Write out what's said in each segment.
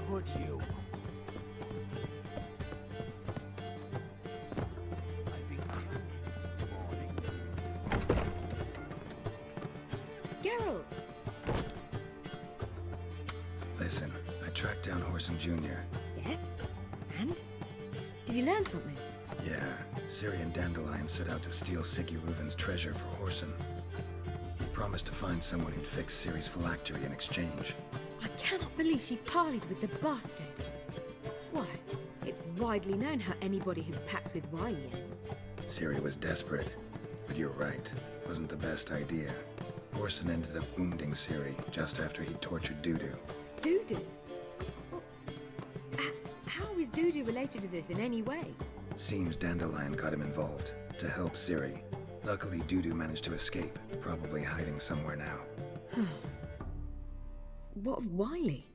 Would you? Geralt! Listen, I tracked down Horson Jr. Yes? And? Did you learn something? Yeah, Ciri and Dandelion set out to steal Siggy Reuven's treasure for Horson. He promised to find someone who'd fix Ciri's phylactery in exchange. I cannot believe she parleyed with the bastard. Why, it's widely known how anybody who packs with Wily ends. Ciri was desperate, but you're right, wasn't the best idea. Horson ended up wounding Ciri just after he'd tortured Dudu. Dudu? Well, how is Dudu related to this in any way? Seems Dandelion got him involved, to help Ciri. Luckily, Dudu managed to escape, probably hiding somewhere now. What of Wily?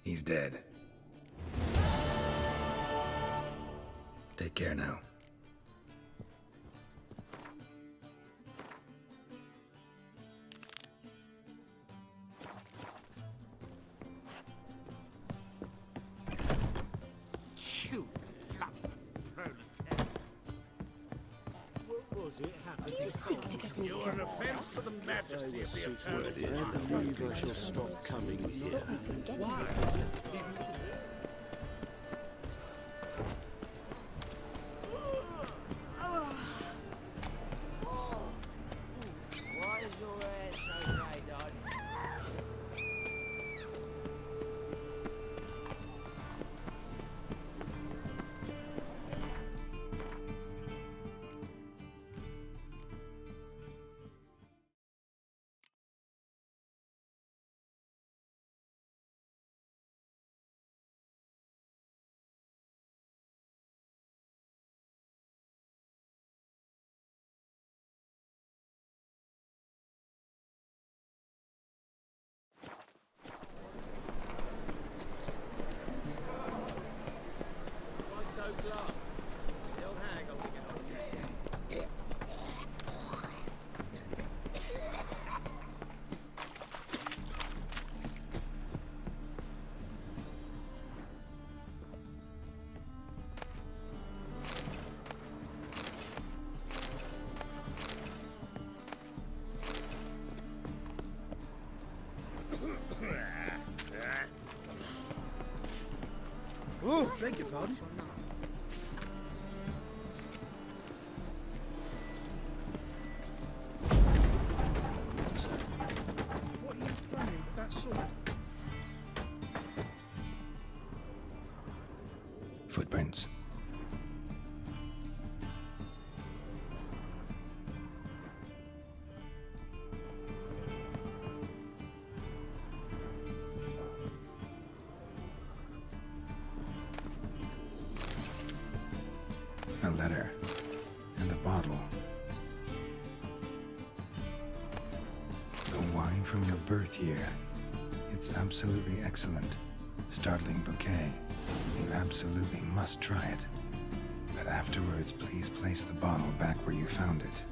He's dead. Take care now. You lump proletariat. What was it happened? Do you seek to get me You are an offense to the majesty of the eternal The Reuven shall stop coming here. Why is your hair so grey, darling? Why so glum? The old hag will get on. Oh, beg your pardon. What are you planning with that sword? Footprints. A letter. And a bottle. The wine from your birth year. It's absolutely excellent. Startling bouquet. You absolutely must try it. But afterwards, please place the bottle back where you found it.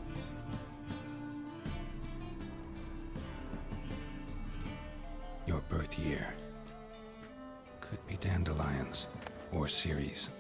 Your birth year. Could be Dandelion's or Ciri's.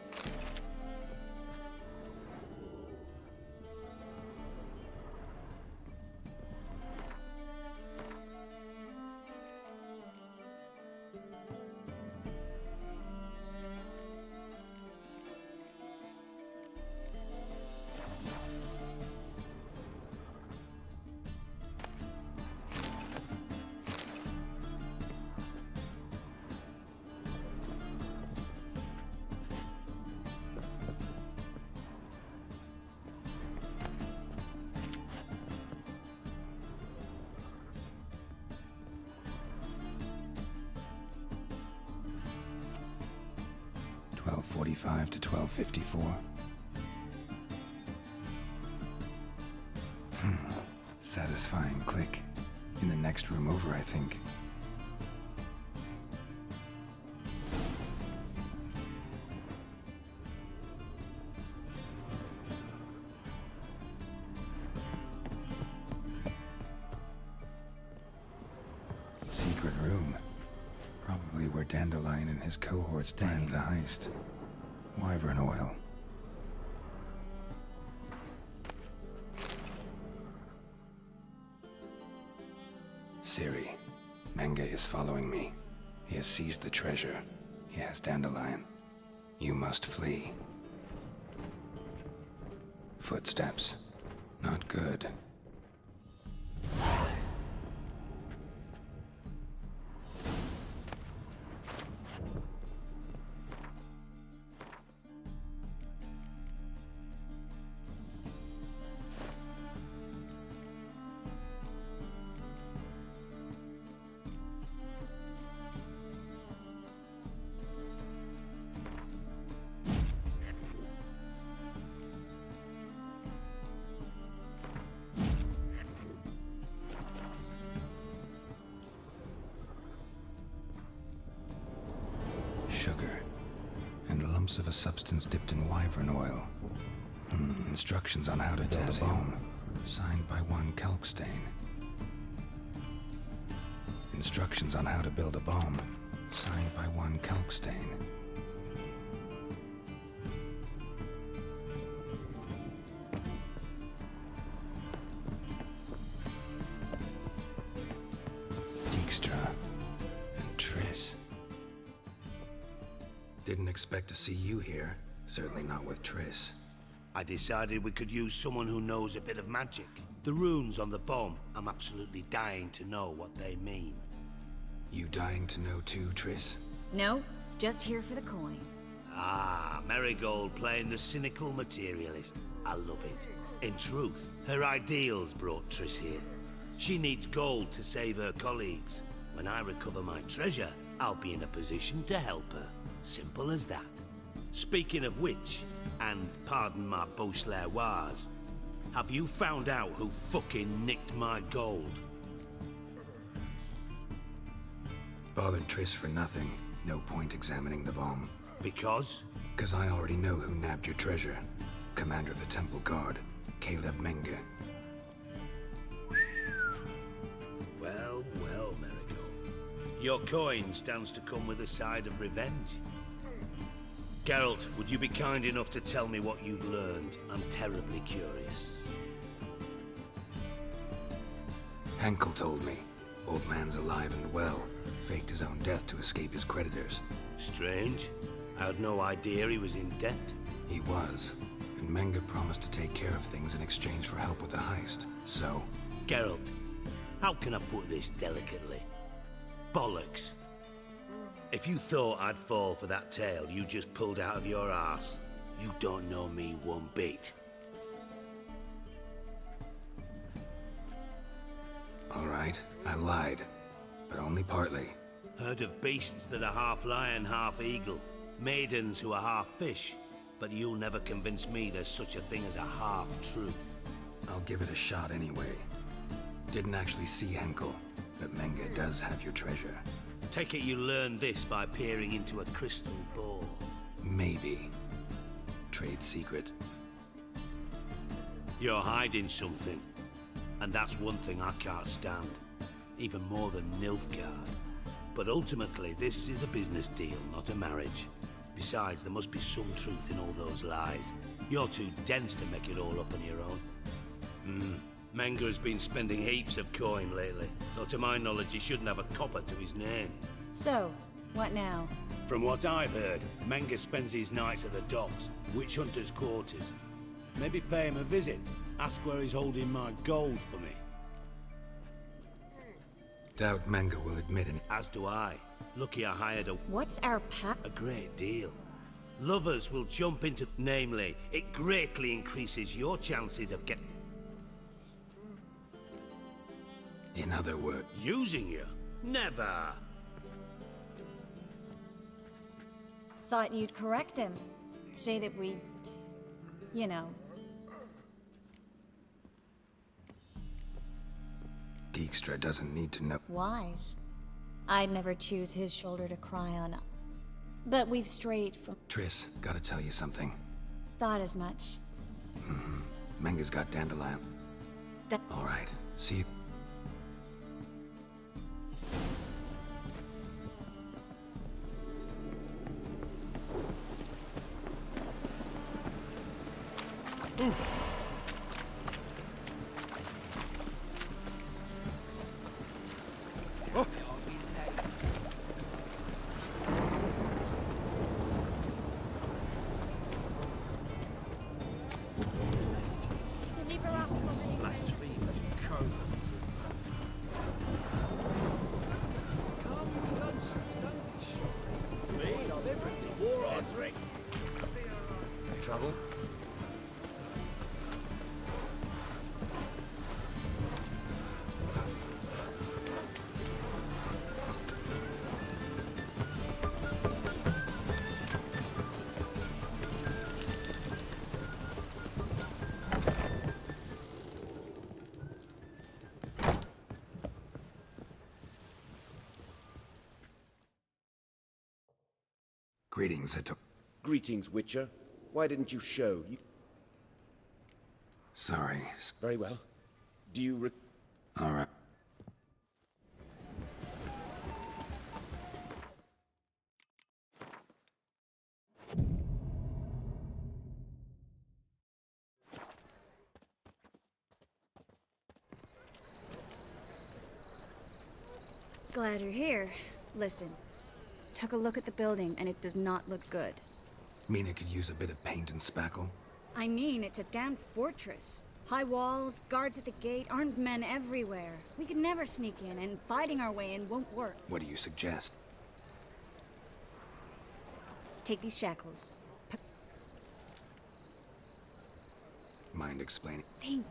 .45 to 12:54. Satisfying click. In the next room over, I think. Secret room. Probably where Dandelion and his cohorts planned the heist. Wyvern oil. Ciri, Menge is following me. He has seized the treasure. He has Dandelion. You must flee. Footsteps. Not good. Sugar, and lumps of a substance dipped in wyvern oil. Instructions on how to build a bomb, signed by one Kalkstain. Instructions on how to build a bomb, signed by one Kalkstain. Dijkstra and Triss. Didn't expect to see you here. Certainly not with Triss. I decided we could use someone who knows a bit of magic. The runes on the bomb, I'm absolutely dying to know what they mean. You dying to know too, Triss? No, just here for the coin. Ah, Marigold playing the cynical materialist. I love it. In truth, her ideals brought Triss here. She needs gold to save her colleagues. When I recover my treasure, I'll be in a position to help her. Simple as that. Speaking of which, and pardon my Beauclervoise, have you found out who fucking nicked my gold? Bothered Triss for nothing. No point examining the bomb. Because? 'Cause I already know who nabbed your treasure. Commander of the Temple Guard, Caleb Menge. Well, well, Marigold. Your coin stands to come with a side of revenge. Geralt, would you be kind enough to tell me what you've learned? I'm terribly curious. Henkel told me. Old man's alive and well. Faked his own death to escape his creditors. Strange. I had no idea he was in debt. He was. And Menge promised to take care of things in exchange for help with the heist. So... Geralt, how can I put this delicately? Bollocks. If you thought I'd fall for that tale you just pulled out of your arse, you don't know me one bit. All right, I lied. But only partly. Heard of beasts that are half lion, half eagle. Maidens who are half fish. But you'll never convince me there's such a thing as a half-truth. I'll give it a shot anyway. Didn't actually see Henkel, but Menge does have your treasure. Take it you learned this by peering into a crystal ball. Maybe. Trade secret. You're hiding something. And that's one thing I can't stand. Even more than Nilfgaard. But ultimately, this is a business deal, not a marriage. Besides, there must be some truth in all those lies. You're too dense to make it all up on your own. Menge has been spending heaps of coin lately. Though to my knowledge, he shouldn't have a copper to his name. So, what now? From what I've heard, Menge spends his nights at the docks, witch hunters' quarters. Maybe pay him a visit. Ask where he's holding my gold for me. Doubt Menge will admit any. As do I. Lucky I hired What's our pact? a great deal. Lovers will jump into... Namely, it greatly increases your chances of In other words, using you? Never! Thought you'd correct him. Say that we... you know. Dijkstra doesn't need to know. Wise. I'd never choose his shoulder to cry on. But we've strayed from... Triss, gotta tell you something. Thought as much. Menge's got Dandelion. That... All right, see you. drink. Trouble? Greetings, it took... Greetings, Witcher. Why didn't you show? Sorry. Very well. Do you All right. Glad you're here. Listen, took a look at the building and it does not look good. Mean it could use a bit of paint and spackle? I mean, it's a damn fortress. High walls, guards at the gate, armed men everywhere. We could never sneak in, and fighting our way in won't work. What do you suggest? Take these shackles. Mind explaining? Think.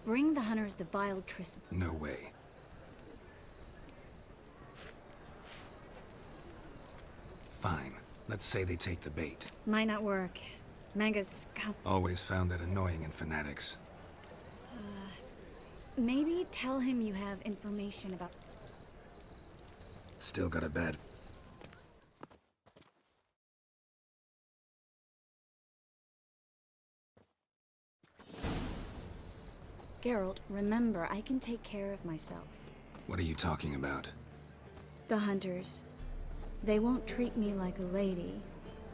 Bring the hunters the vile Tris. No way. Fine. Let's say they take the bait. Might not work. Manga's scalp. Always found that annoying in fanatics. Maybe tell him you have information about. Still got a bad... Geralt, remember, I can take care of myself. What are you talking about? The hunters. They won't treat me like a lady,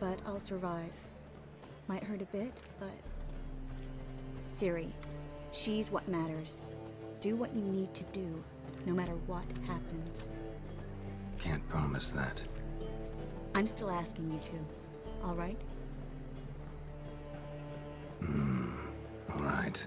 but I'll survive. Might hurt a bit, but... Ciri, she's what matters. Do what you need to do, no matter what happens. Can't promise that. I'm still asking you to, all right? All right.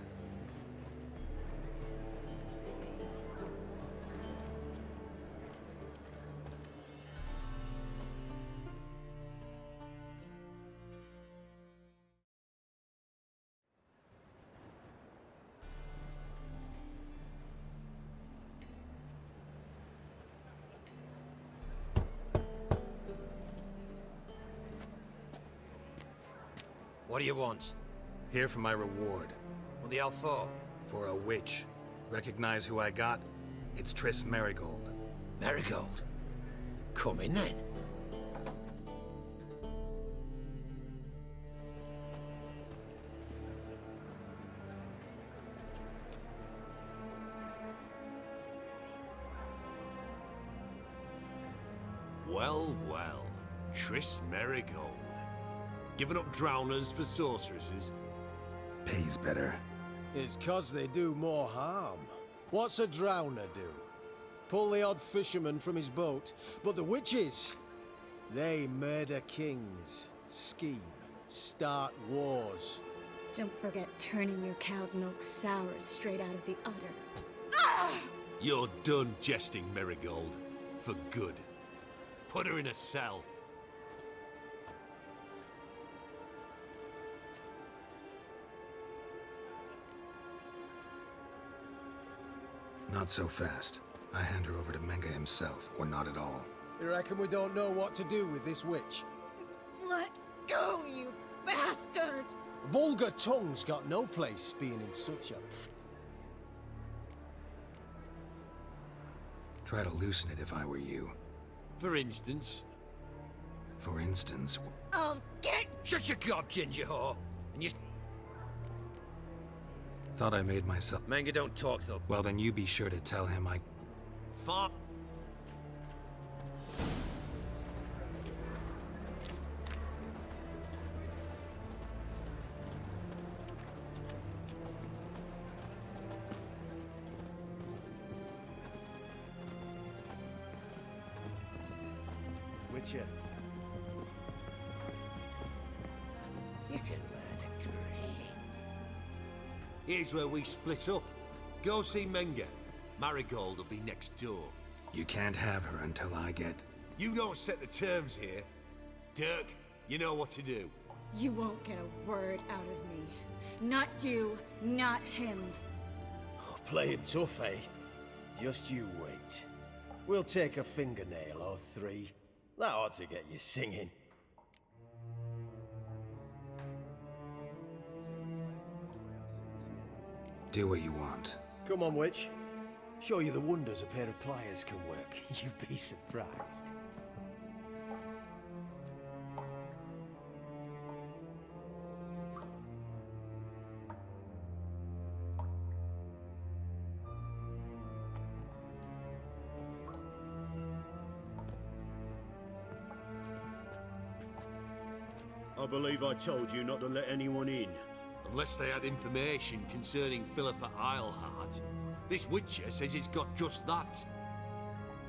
What do you want? Here for my reward. What the hell for? For a witch. Recognize who I got? It's Triss Merigold. Marigold. Come in then. Well, well. Triss Merigold. Giving up drowners for sorceresses? Pays better. It's 'cause they do more harm. What's a drowner do? Pull the odd fisherman from his boat. But the witches, they murder kings, scheme, start wars. Don't forget turning your cow's milk sour straight out of the udder. You're done jesting, Merigold. For good. Put her in a cell. Not so fast. I hand her over to Menga himself, or not at all. You reckon we don't know what to do with this witch? Let go, you bastard! Vulgar tongue's got no place being in such a... Try to loosen it if I were you. For instance? For instance... I'll get... Shut your gob, ginger whore! And you... Thought I made myself... Manga don't talk, though. Well, then you be sure to tell him I... Far... Witcher. You can learn a great. Here's where we split up. Go see Menga. Marigold will be next door. You can't have her until I get... You don't set the terms here. Dirk, You know what to do. You won't get a word out of me. Not you, not him. Playing tough, eh? Just you wait. We'll take a fingernail or three. That ought to get you singing. Do what you want. Come on, witch. Show you the wonders a pair of pliers can work. You'd be surprised. I believe I told you not to let anyone in. Unless they had information concerning Philippa Eilhart. This Witcher says he's got just that.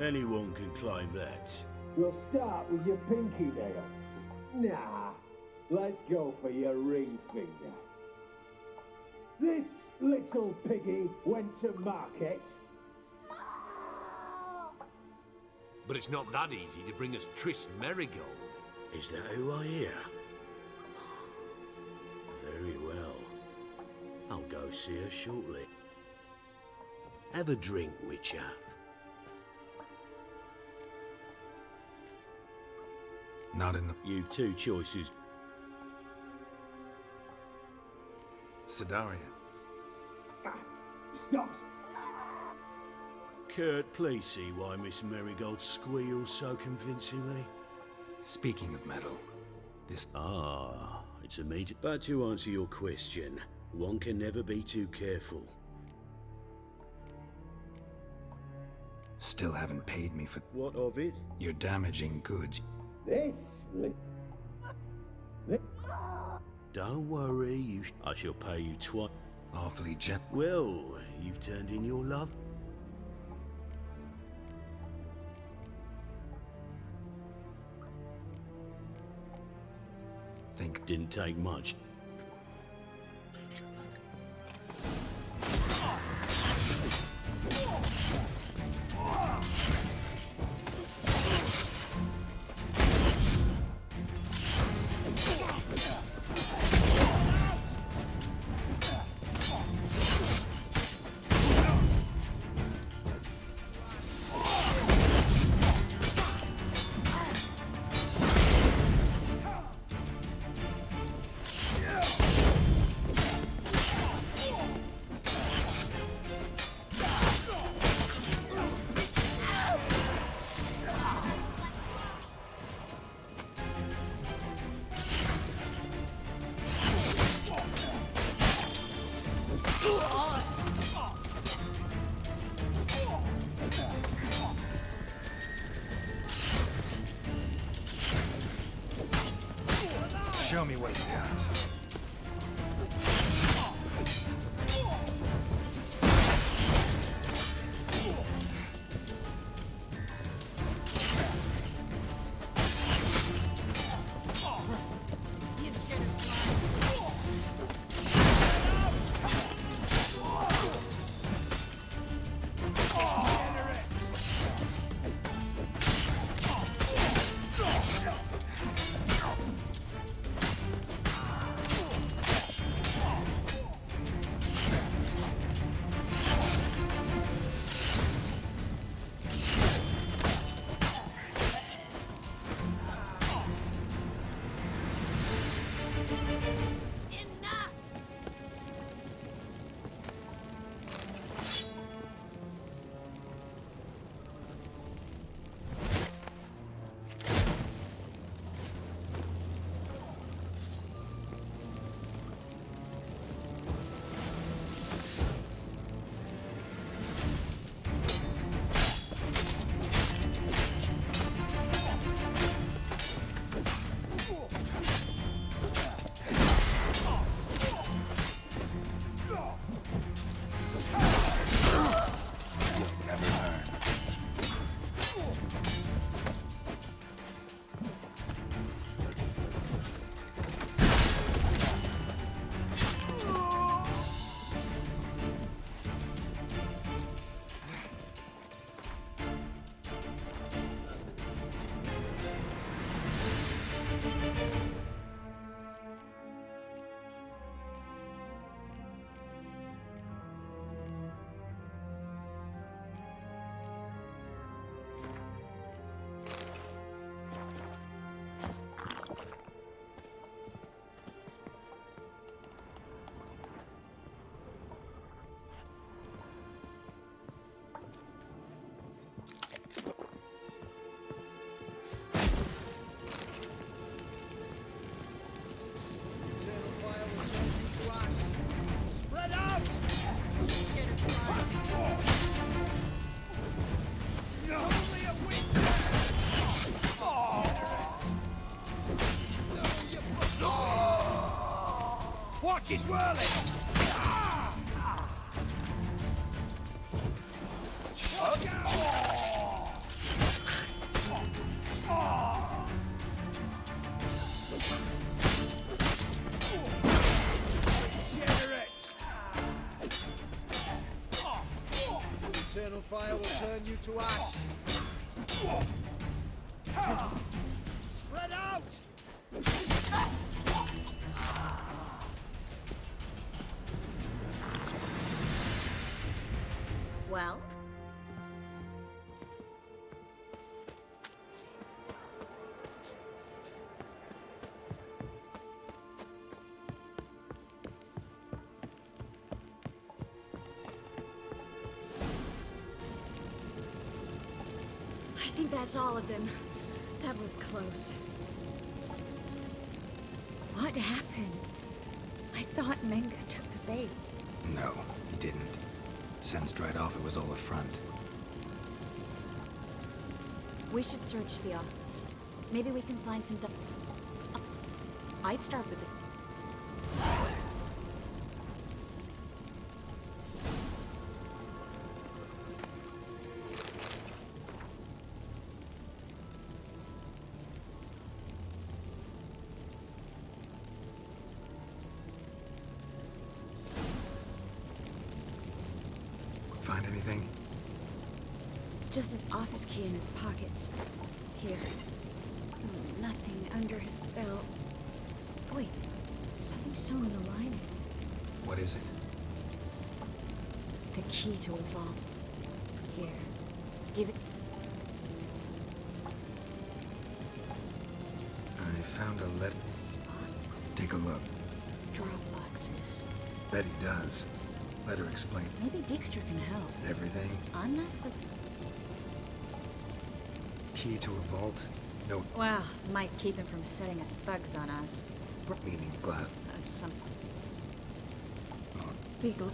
Anyone can claim that. We'll start with your pinky nail. Nah, let's go for your ring finger. This little piggy went to market. But it's not that easy to bring us Triss Merigold. Is that who I hear? Very well. I'll go see her shortly. Have a drink, Witcher. Not in the... You've two choices. Sidarian. Stop! Kurt, please see why Miss Marigold squeals so convincingly. Speaking of metal, this... Ah, it's a meet. But to answer your question, one can never be too careful. Still haven't paid me for... What of it? You're damaging goods. This Don't worry, I shall pay you twice. Awfully gent... Well, you've turned in your love. Think... Didn't take much. Show me what you got. She's whirling! Eternal fire will turn you to ash. Spread out! Well? I think that's all of them. That was close. What happened? I thought Menga took the bait. No, he didn't. Sensed right off it was all a front. We should search the office. Maybe we can find some I'd start with the... Find anything? Just his office key in his pockets. Here. Nothing under his belt. Wait, something sewn in the lining. What is it? The key to a vault. Here. Give it... I found a letter. Spot. Take a look. Drop boxes. Bet he does. Letter explain Maybe Dijkstra can help. everything. I'm not so... Key to a vault. No Well, might keep him from setting his thugs on us. meaning glass. Some... Oh, Beagle.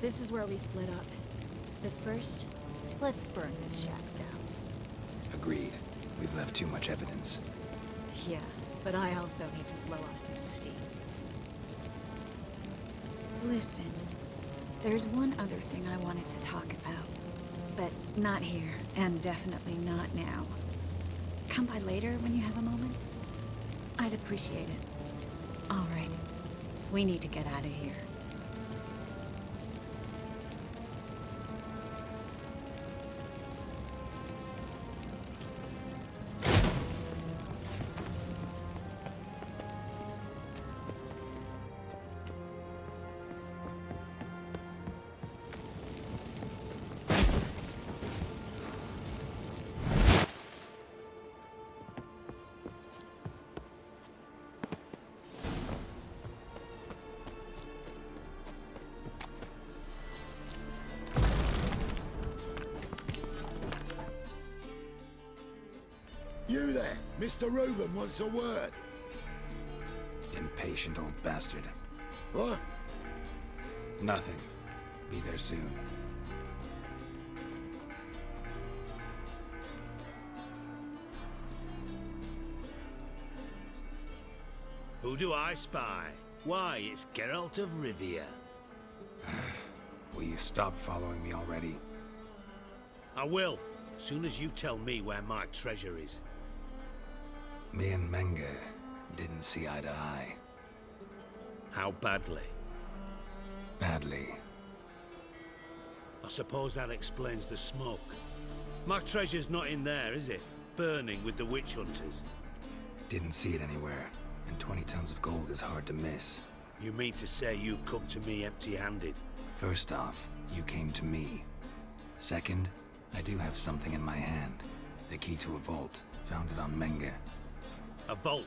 This is where we split up. But first, let's burn this shack down. Agreed. We've left too much evidence. Yeah, but I also need to blow off some steam. Listen, there's one other thing I wanted to talk about. But not here, and definitely not now. Come by later when you have a moment? I'd appreciate it. All right. We need to get out of here. You there, Mr. Reuven wants a word. Impatient old bastard. What? Nothing. Be there soon. Who do I spy? Why, it's Geralt of Rivia. Will you stop following me already? I will, soon as you tell me where my treasure is. Me and Menge didn't see eye to eye. How badly? Badly. I suppose that explains the smoke. My treasure's not in there, is it? Burning with the witch hunters. Didn't see it anywhere, and 20 tons of gold is hard to miss. You mean to say you've come to me empty-handed? First off, you came to me. Second, I do have something in my hand. The key to a vault, found it on Menge. A vault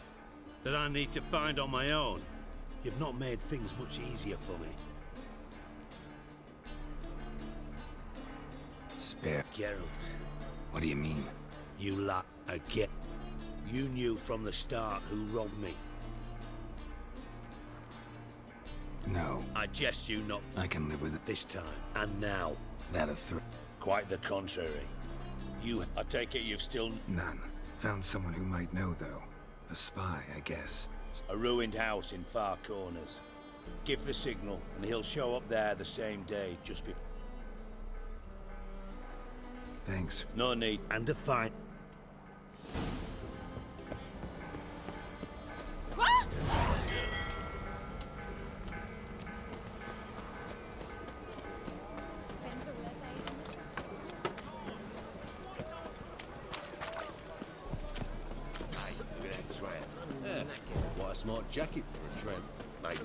that I need to find on my own. You've not made things much easier for me. Spare. Geralt. What do you mean? You lie again. You knew from the start who robbed me. No. I jest you not. I can live with it. This time, and now. That a threat? Quite the contrary. I take it you've still... None. Found someone who might know, though. A spy, I guess. A ruined house in far corners. Give the signal, and he'll show up there the same day, just before... Thanks. No need. And a fight. What a smart jacket for a tramp. Maybe.